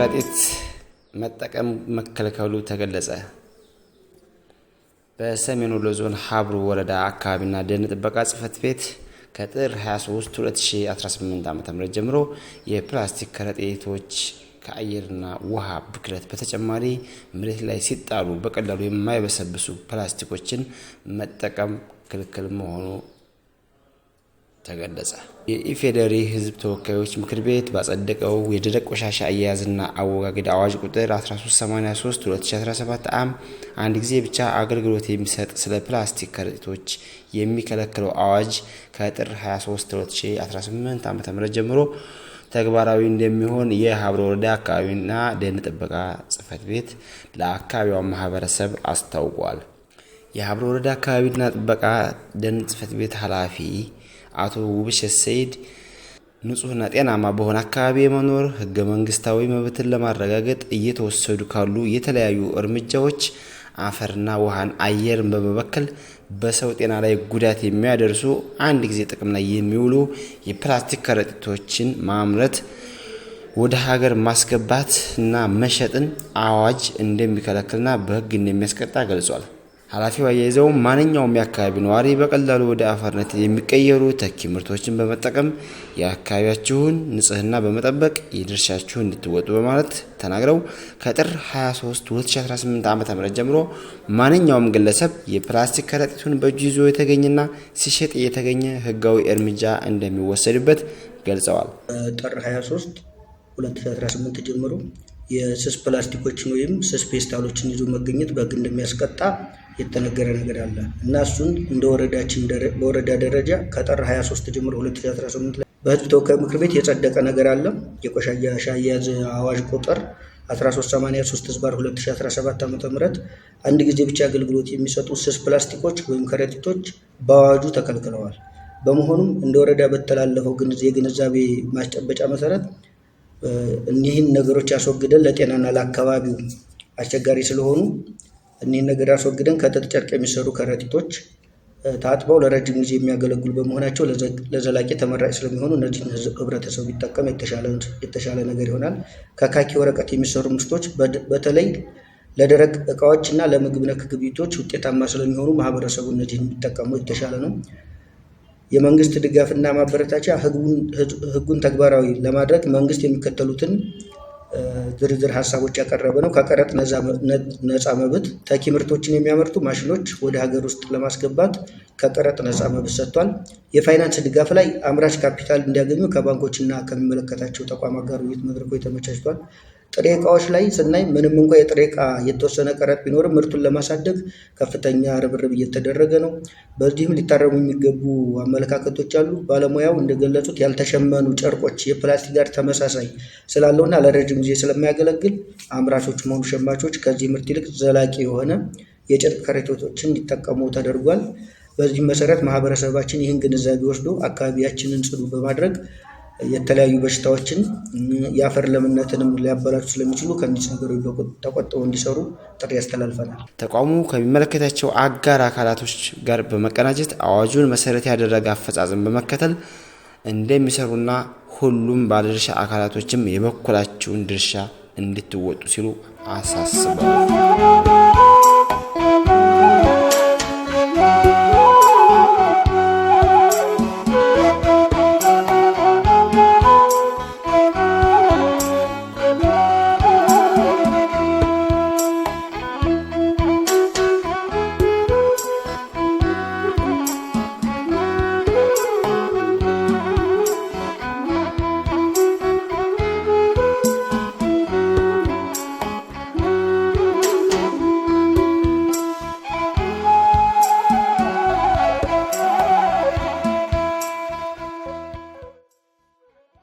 ከረጢት መጠቀም መከልከሉ ተገለጸ። በሰሜን ወሎ ዞን ሀብሩ ወረዳ አካባቢና ደን ጥበቃ ጽሕፈት ቤት ከጥር 23 2018 ዓ.ም ጀምሮ የፕላስቲክ ከረጢቶች ከአየርና ውሃ ብክለት በተጨማሪ መሬት ላይ ሲጣሉ በቀላሉ የማይበሰብሱ ፕላስቲኮችን መጠቀም ክልክል መሆኑ ተገለጸ። የኢፌዴሪ ሕዝብ ተወካዮች ምክር ቤት ባጸደቀው የደረቅ ቆሻሻ አያያዝና አወጋገድ አዋጅ ቁጥር 1383/2017 አንድ ጊዜ ብቻ አገልግሎት የሚሰጥ ስለ ፕላስቲክ ከረጢቶች የሚከለክለው አዋጅ ከጥር 23 2018 ዓ.ም ጀምሮ ተግባራዊ እንደሚሆን የሀብሮ ወረዳ አካባቢና ደን ጥበቃ ጽሕፈት ቤት ለአካባቢው ማህበረሰብ አስታውቋል። የሀብሮ ወረዳ አካባቢና ጥበቃ ደን ጽሕፈት ቤት ኃላፊ አቶ ውብሸት ሰይድ ንጹህና ጤናማ በሆነ አካባቢ የመኖር ህገ መንግስታዊ መብትን ለማረጋገጥ እየተወሰዱ ካሉ የተለያዩ እርምጃዎች አፈርና ውሃን አየርን በመበከል በሰው ጤና ላይ ጉዳት የሚያደርሱ አንድ ጊዜ ጥቅም ላይ የሚውሉ የፕላስቲክ ከረጢቶችን ማምረት ወደ ሀገር ማስገባት እና መሸጥን አዋጅ እንደሚከለክልና በህግ እንደሚያስቀጣ ገልጿል። ኃላፊው አያይዘው ማንኛውም የአካባቢ ነዋሪ በቀላሉ ወደ አፈርነት የሚቀየሩ ተኪ ምርቶችን በመጠቀም የአካባቢያችሁን ንጽህና በመጠበቅ የድርሻችሁን እንድትወጡ በማለት ተናግረው ከጥር 23 2018 ዓ.ም ጀምሮ ማንኛውም ግለሰብ የፕላስቲክ ከረጢቱን በእጁ ይዞ የተገኘና ሲሸጥ የተገኘ ህጋዊ እርምጃ እንደሚወሰድበት ገልጸዋል። ጥር 23 2018 ጀምሮ የስስ ፕላስቲኮችን ወይም ስስ ፔስታሎችን ይዞ መገኘት በህግ እንደሚያስቀጣ የተነገረ ነገር አለ እና እሱን እንደ ወረዳችን በወረዳ ደረጃ ከጥር 23 ጀምሮ 2018 ላይ በህዝብ ተወካዮች ምክር ቤት የጸደቀ ነገር አለ። የቆሻሻ አያያዝ አዋጅ ቁጥር 1383/2017 ዓ.ም አንድ ጊዜ ብቻ አገልግሎት የሚሰጡ ስስ ፕላስቲኮች ወይም ከረጢቶች በአዋጁ ተከልክለዋል። በመሆኑም እንደ ወረዳ በተላለፈው የግንዛቤ ማስጨበጫ መሰረት እኒህን ነገሮች ያስወግደን ለጤናና ለአካባቢው አስቸጋሪ ስለሆኑ እኒህን ነገር ያስወግደን ከጥጥ ጨርቅ የሚሰሩ ከረጢቶች ታጥበው ለረጅም ጊዜ የሚያገለግሉ በመሆናቸው ለዘላቂ ተመራጭ ስለሚሆኑ እነዚህን ህብረተሰቡ ቢጠቀም የተሻለ ነገር ይሆናል። ከካኪ ወረቀት የሚሰሩ ምርቶች በተለይ ለደረቅ እቃዎችና ለምግብ ነክ ግብይቶች ውጤታማ ስለሚሆኑ ማህበረሰቡ እነዚህን ቢጠቀሙ የተሻለ ነው። የመንግስት ድጋፍና ማበረታቻ ህጉን ተግባራዊ ለማድረግ መንግስት የሚከተሉትን ዝርዝር ሀሳቦች ያቀረበ ነው። ከቀረጥ ነፃ መብት ተኪ ምርቶችን የሚያመርቱ ማሽኖች ወደ ሀገር ውስጥ ለማስገባት ከቀረጥ ነፃ መብት ሰጥቷል። የፋይናንስ ድጋፍ ላይ አምራች ካፒታል እንዲያገኙ ከባንኮችና ከሚመለከታቸው ተቋማት ጋር ውይይት መድረኮች ተመቻችቷል። ጥሬ እቃዎች ላይ ስናይ ምንም እንኳ የጥሬ እቃ የተወሰነ ቀረጥ ቢኖርም ምርቱን ለማሳደግ ከፍተኛ ርብርብ እየተደረገ ነው። በዚህም ሊታረሙ የሚገቡ አመለካከቶች አሉ። ባለሙያው እንደገለጹት ያልተሸመኑ ጨርቆች የፕላስቲክ ጋር ተመሳሳይ ስላለውና ለረጅም ጊዜ ስለማያገለግል አምራቾች መሆኑ ሸማቾች ከዚህ ምርት ይልቅ ዘላቂ የሆነ የጨርቅ ከረጢቶችን እንዲጠቀሙ ተደርጓል። በዚህም መሰረት ማህበረሰባችን ይህን ግንዛቤ ወስዶ አካባቢያችንን ጽዱ በማድረግ የተለያዩ በሽታዎችን የአፈር ለምነትንም ሊያበላሹ ስለሚችሉ ከእነዚህ ነገሮች ተቆጥበው እንዲሰሩ ጥሪ ያስተላልፈናል። ተቋሙ ከሚመለከታቸው አጋር አካላቶች ጋር በመቀናጀት አዋጁን መሰረት ያደረገ አፈጻጸም በመከተል እንደሚሰሩና ሁሉም ባለድርሻ አካላቶችም የበኩላቸውን ድርሻ እንድትወጡ ሲሉ አሳስበዋል።